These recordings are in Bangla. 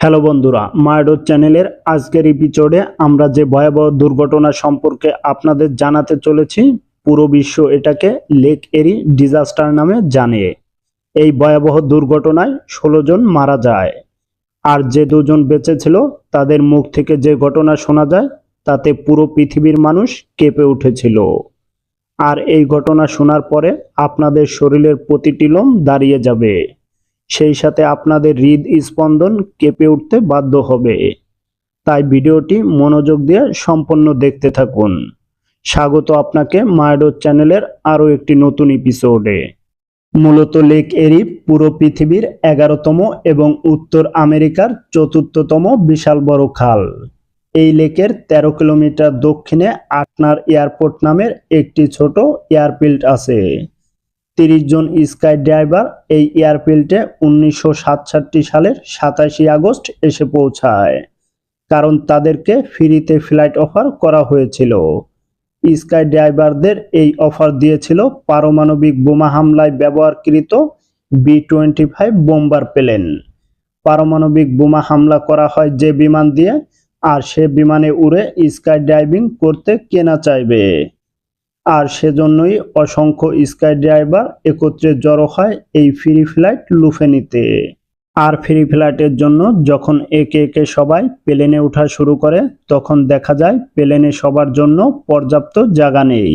হ্যালো বন্ধুরা, মায়াডোর চ্যানেলের আজকের এপিসোডে আমরা যে ভয়াবহ দুর্ঘটনা সম্পর্কে আপনাদের জানাতে চলেছি। পুরো বিশ্ব এটাকে লেক এরি ডিজাস্টার নামে জানে। এই ভয়াবহ দুর্ঘটনায় 16 জন মারা যায়, আর যে দুজন বেঁচে ছিল তাদের মুখ থেকে যে ঘটনা শোনা যায় তাতে পুরো পৃথিবীর মানুষ কেঁপে উঠেছিল। আর এই ঘটনা শোনার পরে আপনাদের শরীরের প্রতিটি লোম দাঁড়িয়ে যাবে, সেই সাথে আপনাদের হৃদস্পন্দন কেঁপে উঠতে বাধ্য হবে। তাই ভিডিওটি মনোযোগ দিয়ে সম্পূর্ণ দেখতে থাকুন। স্বাগত আপনাকে মায়াডোর চ্যানেলের আরও একটি নতুন এপিসোডে। মূলত লেক এরি পুরো পৃথিবীর 11তম এবং উত্তর আমেরিকার 4র্থতম বিশাল বড় খাল। এই লেকের 13 কিলোমিটার দক্ষিণে আটনার এয়ারপোর্ট নামের একটি ছোট এয়ারফিল্ড আছে। 30 জন স্কাই ড্রাইভার এই এয়ারফিল্ডে 1967 সালের 27 আগস্ট এসে পৌঁছায়, কারণ তাদেরকে ফ্রিতে ফ্লাইট অফার করা হয়েছিল। স্কাই ড্রাইভারদের এই অফার দিয়েছিল পারমাণবিক বোমা হামলায় ব্যবহারকৃত B-25 বোম্বার প্লেন। পারমাণবিক বোমা হামলা করা হয় যে বিমান দিয়ে, আর সে বিমানে উড়ে স্কাই ড্রাইভিং করতে কে না চাইবে। আর সেজন্যই অসংখ্য স্কাই ড্রাইভার একত্রে জড়ো হয় এই ফ্রি ফ্লাইট লুফে নিতে। আর ফ্রি ফ্লাইটের জন্য যখন একে একে সবাই প্লেনে ওঠা শুরু করে, তখন দেখা যায় প্লেনে সবার জন্য পর্যাপ্ত জায়গা নেই।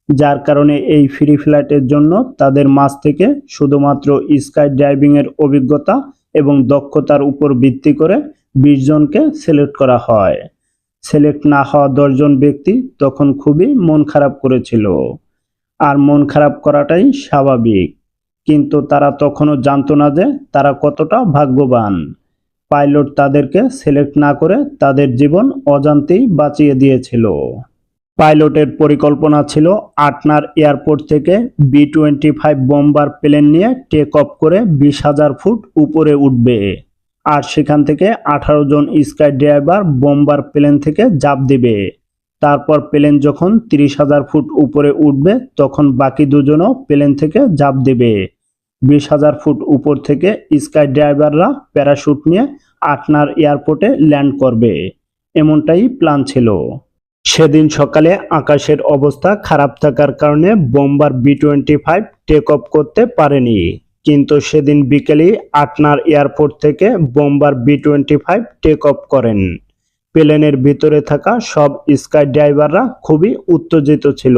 যার কারণে এই ফ্রি ফ্লাইটের জন্য তাদের মাঝ থেকে শুধুমাত্র স্কাই ড্রাইভিং এর অভিজ্ঞতা এবং দক্ষতার উপর ভিত্তি করে 20 জনকে সিলেক্ট করা হয়। সিলেক্ট না হওয়া 10 জন ব্যক্তি তখন খুবই মন খারাপ করেছিল। আর মন খারাপ করাটাই স্বাভাবিক, কিন্তু তারা তখনও জানতো না যে তারা কতটা ভাগ্যবান। পাইলট তাদেরকে সিলেক্ট না করে তাদের জীবন অজান্তেই বাঁচিয়ে দিয়েছিল। পাইলটের পরিকল্পনা ছিল আটনার এয়ারপোর্ট থেকে B-25 বোম্বার প্লেন নিয়ে টেক অফ করে 20,000 ফুট উপরে উঠবে, আর সেখান থেকে 18 জন স্কাই ড্রাইভার বোম্বার প্লেন থেকে ঝাঁপ দিবে। তারপর প্লেন যখন 30,000 ফুট উপরে উঠবে, তখন বাকি দুজনও প্লেন থেকে ঝাঁপ দেবে। 20,000 ফুট উপর থেকে স্কাই ড্রাইভাররা প্যারাশুট নিয়ে আটনার এয়ারপোর্টে ল্যান্ড করবে, এমনটাই প্ল্যান ছিল। সেদিন সকালে আকাশের অবস্থা খারাপ থাকার কারণে বোম্বার B-25 টেক অফ করতে পারেনি, কিন্তু সেদিন বিকেলে আটনার এয়ারপোর্ট থেকে বোম্বার B-25 টেক অফ করেন। প্লেনের ভিতরে থাকা সব স্কাই ড্রাইভাররা খুবই উত্তেজিত ছিল,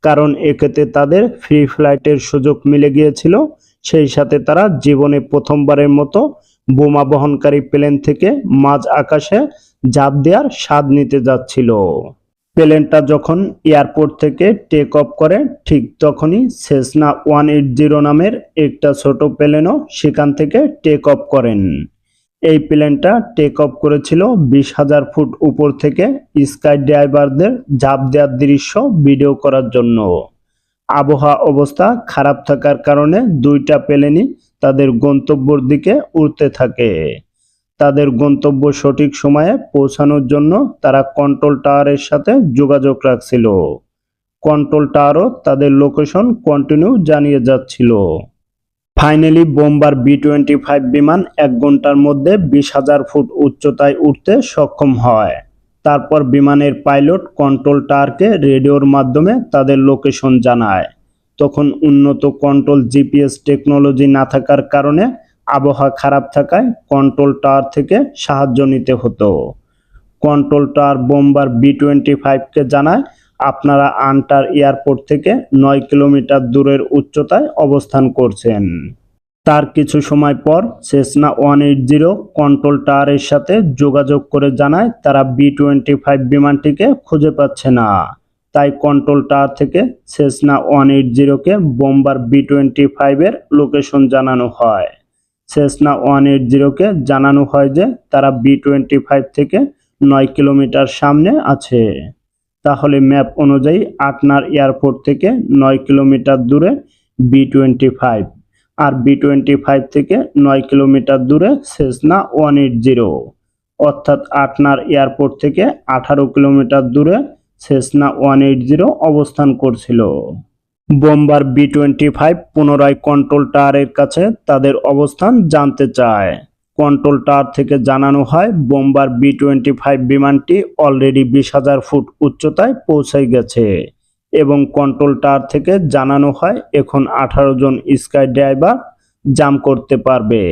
কারণ এক্ষেত্রে তাদের ফ্রি ফ্লাইটের সুযোগ মিলে গিয়েছিল। সেই সাথে তারা জীবনে প্রথমবারের মতো বোমা বহনকারী প্লেন থেকে মাঝ আকাশে ঝাঁপ দেওয়ার স্বাদ নিতে যাচ্ছিল। প্লেনটা যখন এয়ারপোর্ট থেকে টেক অফ করে, ঠিক তখনই সেসনা 180 নামের একটা ছোট প্লেনও সেখান থেকে টেক অফ করেন। এই প্লেনটা টেক অফ করেছিল 20,000 ফুট উপর থেকে স্কাই ড্রাইভারদের ঝাঁপ দেওয়ার দৃশ্য ভিডিও করার জন্য। আবহাওয়া অবস্থা খারাপ থাকার কারণে দুইটা প্লেনই তাদের গন্তব্যের দিকে উড়তে থাকে। তাদের গন্তব্য সঠিক সময়ে পৌঁছানোর জন্য তারা কন্ট্রোল টাওয়ারের সাথে যোগাযোগ রাখছিল। কন্ট্রোল টাওয়ারও তাদের লোকেশন কন্টিনিউ জানিয়ে যাচ্ছিল। ফাইনালি বোম্বার B-25 বিমান 1 ঘন্টার মধ্যে 20,000 ফুট উচ্চতায় উঠতে সক্ষম হয়। তারপর বিমানের পাইলট কন্ট্রোল টাওয়ারকে রেডিওর মাধ্যমে তাদের লোকেশন জানায়। তখন উন্নত কন্ট্রোল GPS টেকনোলজি না থাকার কারণে আবহাওয়া খারাপ থাকায় কন্ট্রোল টাওয়ার থেকে সাহায্য নিতে হতো। কন্ট্রোল টাওয়ার বোম্বার B-25কে জানায়, আপনারা আন্টার এয়ারপোর্ট থেকে 9 কিলোমিটার দূরের উচ্চতায় অবস্থান করছেন। তার কিছু সময় পর সেসনা 180 কন্ট্রোল টাওয়ারের সাথে যোগাযোগ করে জানায় তারা B-25 বিমানটিকে খুঁজে পাচ্ছে না। তাই কন্ট্রোল টাওয়ার থেকে সেসনা 180কে বোম্বার B-25 এর লোকেশন জানানো হয়। সেসনা 180কে জানানো হয় যে তারা B-25 থেকে 9 কিলোমিটার সামনে আছে। তাহলে ম্যাপ অনুযায়ী আটনার এয়ারপোর্ট থেকে 9 কিলোমিটার দূরে B-25, আর B-25 থেকে 9 কিলোমিটার দূরে সেসনা 180, অর্থাৎ আটনার এয়ারপোর্ট থেকে 18 কিলোমিটার দূরে সেসনা 180 অবস্থান করছিল। বোম্বার B-25 পুনরায় কন্ট্রোল টাওয়ারের কাছে তাদের অবস্থান জানতে চায়। কন্ট্রোল টাওয়ার থেকে জানানো হয় বোম্বার বি-25 বিমানটি অলরেডি 20,000 ফুট উচ্চতায় পৌঁছে গেছে এবং কন্ট্রোল টাওয়ার থেকে জানানো হয় এখন 18 জন স্কাই ড্রাইভার জাম্প করতে পারবে।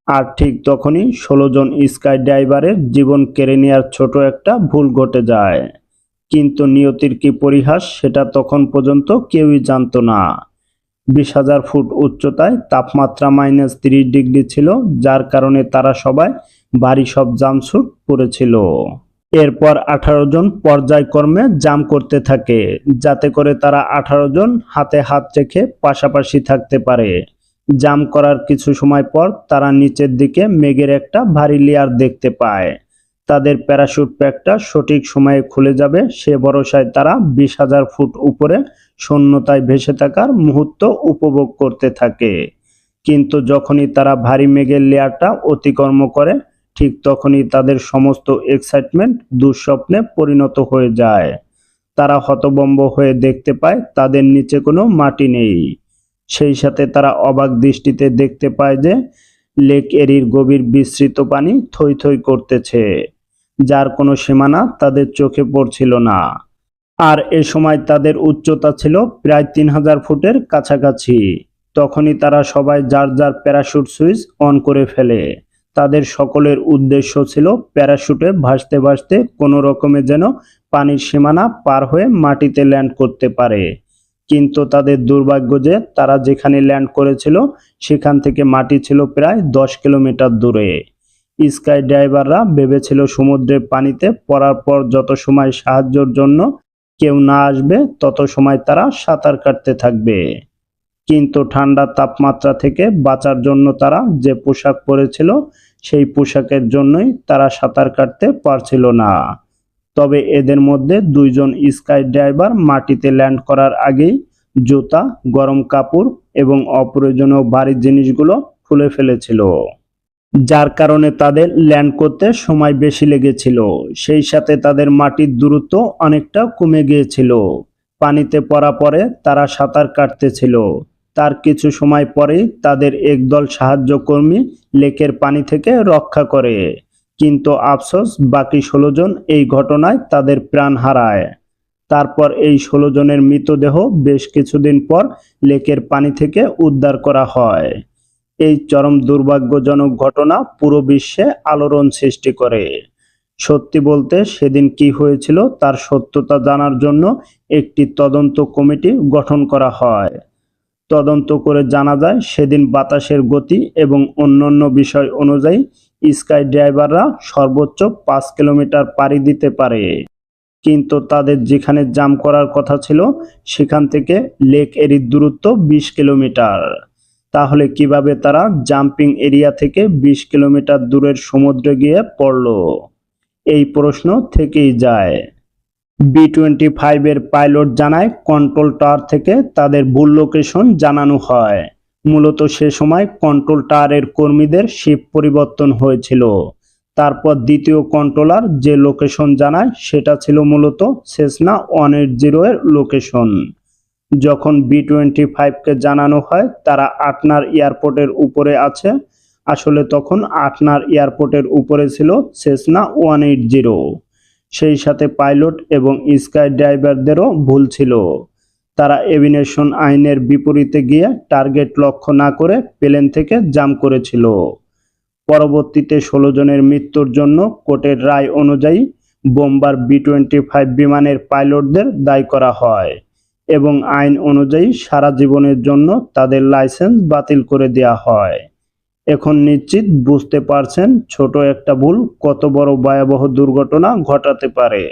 আর ঠিক তখনই 16 জন স্কাই ড্রাইভারের জীবন কেড়ে নেওয়ার ছোট একটা ভুল ঘটে যায়। কিন্তু নিয়তির কি পরিহাস সেটা তখন পর্যন্ত কেউই জানতো না। 20,000 ফুট উচ্চতায় তাপমাত্রা -30 ডিগ্রি ছিল, যার কারণে তারা সবাই ভারী সব জাম্পস্যুট পরেছিল। এরপর 18 জন পর্যায়ক্রমে জাম্প করতে থাকে, যাতে করে তারা 18 জন হাতে হাত রেখে পাশাপাশি থাকতে পারে। জাম্প করার কিছু সময় পর তারা নিচের দিকে মেঘের একটা ভারী লেয়ার দেখতে পায়। তাদের প্যারাশুট প্যাকটা সঠিক সময়ে খুলে যাবে সে ভরসায় তারা 20,000 ফুট উপরে শূন্যতায় ভেসে থাকার মুহূর্ত উপভোগ করতে থাকে। কিন্তু যখনই তারা ভারী মেঘের লেয়ারটা অতিক্রম করে, ঠিক তখনই তাদের সমস্ত এক্সাইটমেন্ট দুঃস্বপ্নে পরিণত হয়ে যায়। তারা হতভম্ব হয়ে দেখতে পায় তাদের নিচে কোনো মাটি নেই। সেই সাথে তারা অবাক দৃষ্টিতে দেখতে পায় যে লেক এরির গভীর বিস্তৃত পানি থই থই করতেছে, যার কোনো সীমানা তাদের চোখে পড়ছিল না। আর এ সময় তাদের উচ্চতা ছিল প্রায় 3,000 ফুটের কাছাকাছি। তখনই তারা সবাই যার যার প্যারাশুট সুইচ অন করে ফেলে। তাদের সকলের উদ্দেশ্য ছিল প্যারাশুটে ভাসতে ভাসতে কোনো রকমে যেন পানির সীমানা পার হয়ে মাটিতে ল্যান্ড করতে পারে। কিন্তু তাদের দুর্ভাগ্য যে তারা যেখানে ল্যান্ড করেছিল সেখান থেকে মাটি ছিল প্রায় 10 কিলোমিটার দূরে। স্কাই ড্রাইভাররা ভেবেছিল সমুদ্রের পানিতে পড়ার পর যত সময় সাহায্যের জন্য কেউ না আসবে তত সময় তারা সাঁতার কাটতে থাকবে। কিন্তু ঠান্ডা তাপমাত্রা থেকে বাঁচার জন্য তারা যে পোশাক পরেছিল সেই পোশাকের জন্যই তারা সাঁতার কাটতে পারছিল না। তবে এদের মধ্যে 2 জন স্কাই ড্রাইভার মাটিতে ল্যান্ড করার আগেই জুতা, গরম কাপড় এবং অপ্রয়োজনীয় ভারী জিনিসগুলো খুলে ফেলেছিল, যার কারণে তাদের ল্যান্ড করতে সময় বেশি লেগেছিল। সেই সাথে তাদের মাটির দূরত্ব অনেকটা কমে গিয়েছিল। পানিতে পড়া পরে তারা সাঁতার কাটতেছিল। তার কিছু সময় পরেই তাদের একদল সাহায্যকর্মী লেকের পানি থেকে রক্ষা করে। কিন্তু আফসোস, বাকি 16 জন এই ঘটনায় তাদের প্রাণ হারায়। তারপর এই 16 জনের মৃতদেহ বেশ কিছুদিন পর লেকের পানি থেকে উদ্ধার করা হয়। এই চরম দুর্ভাগ্যজনক ঘটনা পুরো বিশ্বে আলোড়ন সৃষ্টি করে। সত্যি বলতে সেদিন কি হয়েছিল তার সত্যতা জানার জন্য একটি তদন্ত কমিটি গঠন করা হয়। তদন্ত করে জানা যায় সেদিন বাতাসের গতি এবং অন্যান্য বিষয় অনুযায়ী স্কাই ড্রাইভাররা সর্বোচ্চ 5 কিলোমিটার পাড়ি দিতে পারে। কিন্তু তাদের যেখানে জাম্প করার কথা ছিল সেখান থেকে লেক এরির দূরত্ব 20 কিলোমিটার। তাহলে কিভাবে তারা জাম্পিং এরিয়া থেকে 20 কিলোমিটার দূরের সমুদ্রে গিয়ে পড়ল? এই প্রশ্ন থেকেই যায়। বি-25 এর পাইলট জানায় কন্ট্রোল টাওয়ার থেকে তাদের ভুল লোকেশন জানানো হয়। মূলত সে সময় কন্ট্রোল টাওয়ারের কর্মীদের শিফট পরিবর্তন হয়েছিল। তারপর দ্বিতীয় কন্ট্রোলার যে লোকেশন জানায় সেটা ছিল মূলত সেসনা 180 এর লোকেশন। যখন বি-25 কে জানানো হয় তারা আটনার এয়ারপোর্টের উপরে আছে, আসলে তখন আটনার এয়ারপোর্টের উপরে ছিল সেসনা 180। সেই সাথে পাইলট এবং স্কাই ড্রাইভারদেরও ভুল ছিল। তারা এভিয়েশন আইনের বিপরীতে গিয়ে টার্গেট লক্ষ্য না করে প্লেন থেকে জাম্প করেছিল। পরবর্তীতে 16 জনের মৃত্যুর জন্য কোর্টের রায় অনুযায়ী বোম্বার বি-25 বিমানের পাইলটদের দায়ী করা হয় এবং আইন অনুযায়ী সারা জীবনের জন্য তাদের লাইসেন্স বাতিল করে দেওয়া হয়। এখন নিশ্চিত বুঝতে পারছেন ছোট একটা ভুল কত বড় ভয়াবহ দুর্ঘটনা ঘটাতে পারে।